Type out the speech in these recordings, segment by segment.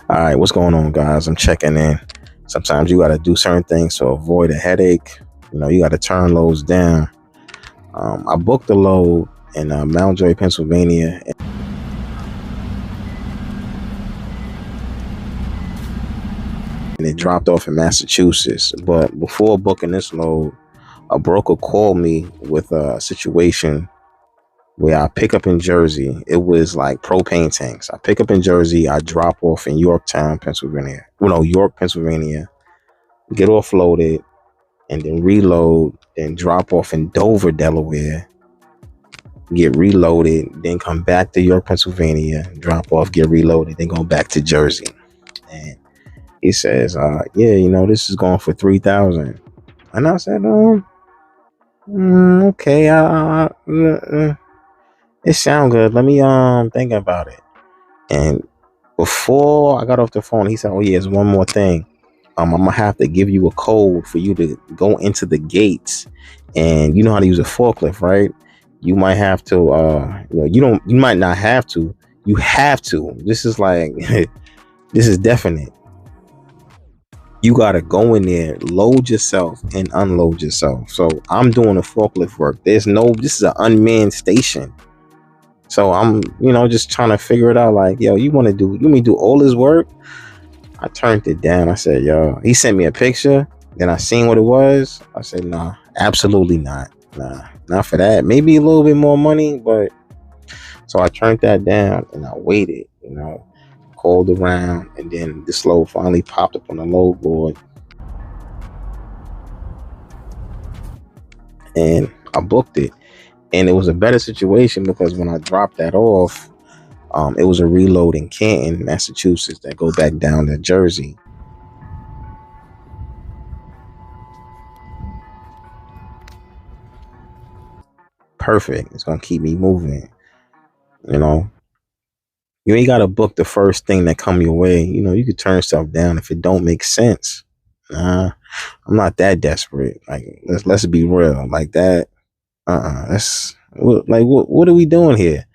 All right, what's going on, guys? I'm checking in. Sometimes you got to do certain things to avoid a headache. You got to turn loads down. I booked a load in Mount Joy, Pennsylvania, and it dropped off in Massachusetts. But before booking this load, a broker called me with a situation where I pick up in Jersey. It was like propane tanks. I pick up in Jersey, I drop off in Yorktown, Pennsylvania. Well, no, York, Pennsylvania. Get offloaded and then reload, then drop off in Dover, Delaware, get reloaded, then come back to York, Pennsylvania, drop off, get reloaded, then go back to Jersey. And he says, yeah, this is going for 3,000. And I said, okay, it sounds good. Let me think about it. And before I got off the phone, he said, oh yeah, there's one more thing. I'm gonna have to give you a code for you to go into the gates, and you know how to use a forklift, right? You might have to, you might not have to. You have to. This is like, this is definite. You gotta go in there, load yourself, and unload yourself. So I'm doing the forklift work. This is an unmanned station. So I'm, just trying to figure it out. Like, yo, you want me to do all this work? I turned it down. I said, yo, he sent me a picture. Then I seen what it was. I said, nah, absolutely not. Nah, not for that. Maybe a little bit more money, but so I turned that down and I waited, called around, and then this load finally popped up on the load board. And I booked it. And it was a better situation because when I dropped that off, it was a reload in Canton, Massachusetts, that go back down to Jersey. Perfect. It's gonna keep me moving. You ain't gotta book the first thing that come your way. You could turn stuff down if it don't make sense. Nah, I'm not that desperate. Like, let's be real. Like that. That's like what are we doing here?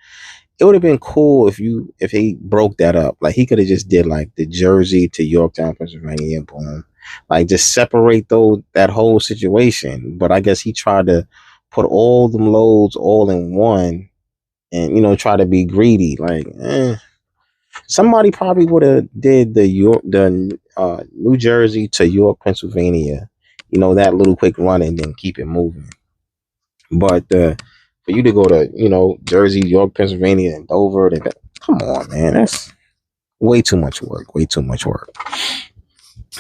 It would have been cool if he broke that up. Like he could have just did like the Jersey to Yorktown, Pennsylvania, boom. Like just separate that whole situation. But I guess he tried to put all them loads all in one and try to be greedy. Like, somebody probably would have did the New Jersey to York, Pennsylvania, that little quick run and then keep it moving. But for you to go to, Jersey, York, Pennsylvania, and Dover, come on, man, that's way too much work. Way too much work.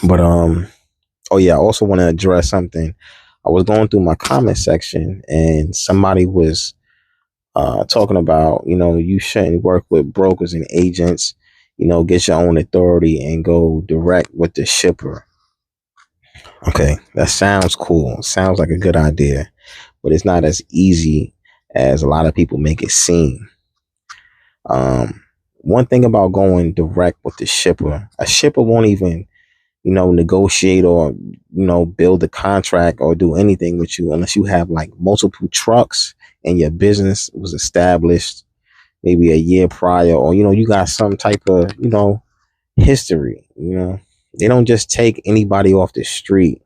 But oh yeah, I also want to address something. I was going through my comment section and somebody was talking about, you shouldn't work with brokers and agents, get your own authority and go direct with the shipper. Okay, that sounds cool. Sounds like a good idea, but it's not as easy as a lot of people make it seem. One thing about going direct with the shipper, a shipper won't even, negotiate or, build a contract or do anything with you unless you have like multiple trucks and your business was established maybe a year prior, or, you got some type of, history. They don't just take anybody off the street.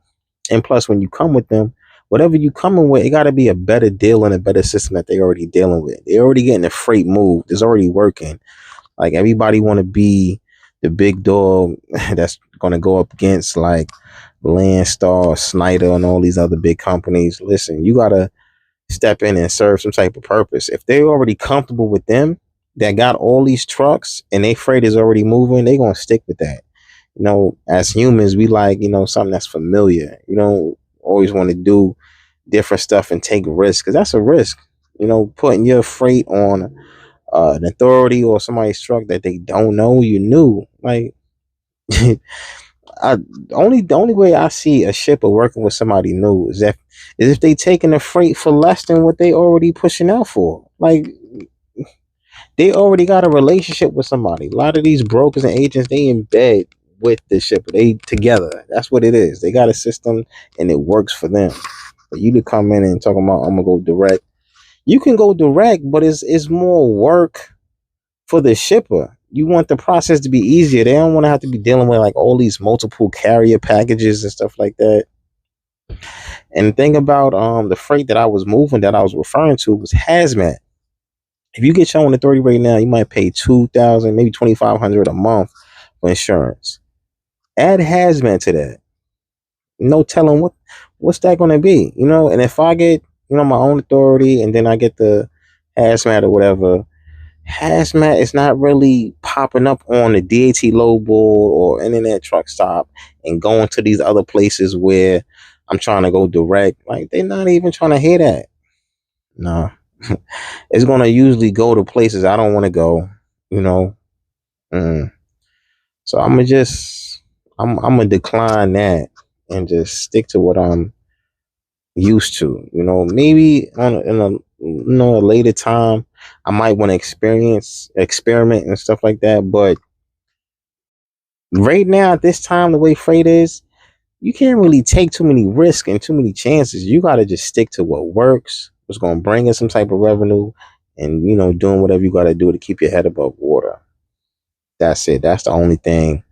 And plus, when you come with them, whatever you coming with, it got to be a better deal and a better system that they already dealing with. They're already getting the freight moved. It's already working. Like everybody want to be the big dog that's going to go up against like Landstar, Snyder, and all these other big companies. Listen, you got to step in and serve some type of purpose. If they're already comfortable with them, that got all these trucks and they freight is already moving, they going to stick with that. As humans, we like, something that's familiar. You don't always want to do different stuff and take risks because that's a risk. Putting your freight on an authority or somebody's truck that they don't know you knew. Like, the only way I see a shipper working with somebody new is if they taking the freight for less than what they already pushing out for. Like, they already got a relationship with somebody. A lot of these brokers and agents, they in bed with the shipper. They together. That's what it is. They got a system and it works for them. For you to come in and talk about, I'm gonna go direct. You can go direct, but it's more work for the shipper. you want the process to be easier. They don't want to have to be dealing with like all these multiple carrier packages and stuff like that. And the thing about the freight that I was moving, that I was referring to, was hazmat. If you get your own authority right now, you might pay 2,000, maybe 2,500 a month for insurance. Add hazmat to that. No telling what's that going to be, you know. And if I get, you know, my own authority, and then I get the hazmat or whatever, hazmat is not really popping up on the DAT Low or Internet Truck Stop and going to these other places where I'm trying to go direct. Like, they're not even trying to hear that. No. It's gonna usually go to places I don't want to go, you know. So I'm gonna decline that and just stick to what I'm used to. You know, maybe in a, you know, a later time I might want to experiment and stuff like that. But right now, at this time, the way freight is, you can't really take too many risks and too many chances. You got to just stick to what works, what's going to bring in some type of revenue, and, you know, doing whatever you got to do to keep your head above water. That's it. That's the only thing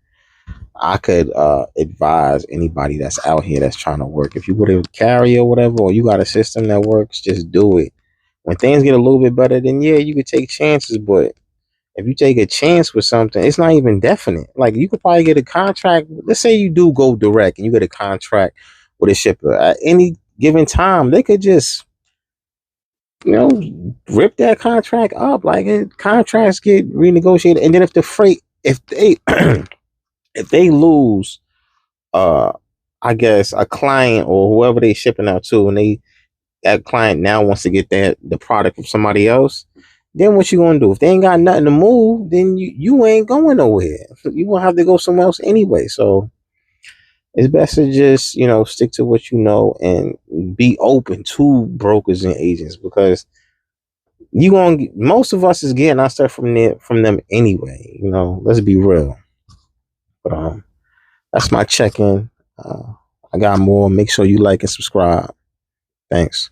I could advise anybody that's out here that's trying to work. If you would have carry or whatever, or you got a system that works, just do it. When things get a little bit better, then yeah, you could take chances. But if you take a chance with something, it's not even definite. Like, you could probably get a contract. Let's say you do go direct and you get a contract with a shipper. At any given time, they could just, you know, rip that contract up. Like, contracts get renegotiated. And then if the freight, if they if they lose I guess a client or whoever they shipping out to, and that client now wants to get the product from somebody else, then what you gonna do? If they ain't got nothing to move, then you ain't going nowhere. You gonna have to go somewhere else anyway. So it's best to just, you know, stick to what you know and be open to brokers and agents, because most of us is getting our stuff from them anyway. You know, let's be real. But that's my check-in. I got more. Make sure you like and subscribe. Thanks.